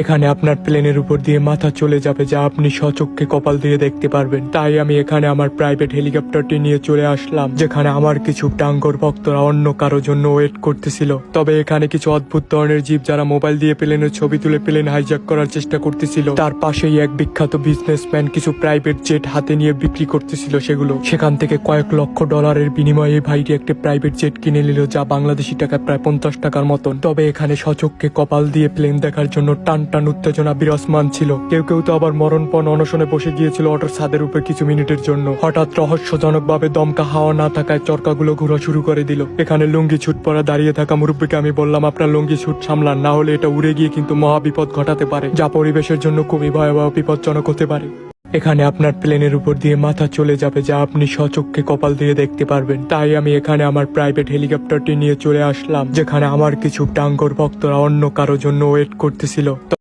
এখানে আপনার প্লেনের উপর দিয়ে মাথা চলে যাবে, যা আপনি স্বচক্ষে কপাল দিয়ে দেখতে পারবেন। তাই আমি এখানে আমার প্রাইভেট হেলিকপ্টারটি নিয়ে চলে আসলাম, যেখানে আমার কিছু টাঙ্গর ভক্তরা অন্য কারো জন্য ওয়েট করতেছিল। তবে এখানে কিছু অদ্ভুত ধরনের জীব যারা মোবাইল দিয়ে প্লেনের ছবি তুলে প্লেন হাইজ্যাক করার চেষ্টা করতেছিল। তার পাশেই এক বিখ্যাত বিজনেসম্যান কিছু প্রাইভেট জেট হাতে নিয়ে বিক্রি করতেছিল সেগুলো। সেখান থেকে কয়েক লক্ষ ডলারের বিনিময়ে ভাইটি একটা প্রাইভেট জেট কিনে নিল, যা বাংলাদেশি টাকায় প্রায় 50 টাকার মতন। তবে এখানে স্বচক্ষে কপাল দিয়ে প্লেন দেখার জন্য টান টান উত্তেজনা বিরাজমান ছিল। কেউ কেউ তো আবার মরণপণ অনশনে বসে গিয়েছিল অটোর ছাদের উপর কিছু মিনিটের জন্য। হঠাৎ রহস্যজনক ভাবে দমকা হাওয়া না থাকায় চরকাগুলো ঘোরা শুরু করে দিল। এখানে লুঙ্গি ছুট পরা দাঁড়িয়ে থাকা মুরব্বীকে আমি বললাম, আপনার লুঙ্গি ছুট সামলান, না হলে এটা উড়ে গিয়ে কিন্তু মহা বিপদ ঘটাতে পারে, যা পরিবেশের জন্য খুবই ভয়াবহ বিপজ্জনক হতে পারে। এখানে আপনার প্লেনের উপর দিয়ে মাথা চলে যাবে, যা আপনি স্বচক্ষে কপাল দিয়ে দেখতে পারবেন। তাই আমি এখানে আমার প্রাইভেট হেলিকপ্টারটি নিয়ে চলে আসলাম, যেখানে আমার কিছু টাঙ্গর ভক্তরা অন্য কারো জন্য ওয়েট করতেছিল।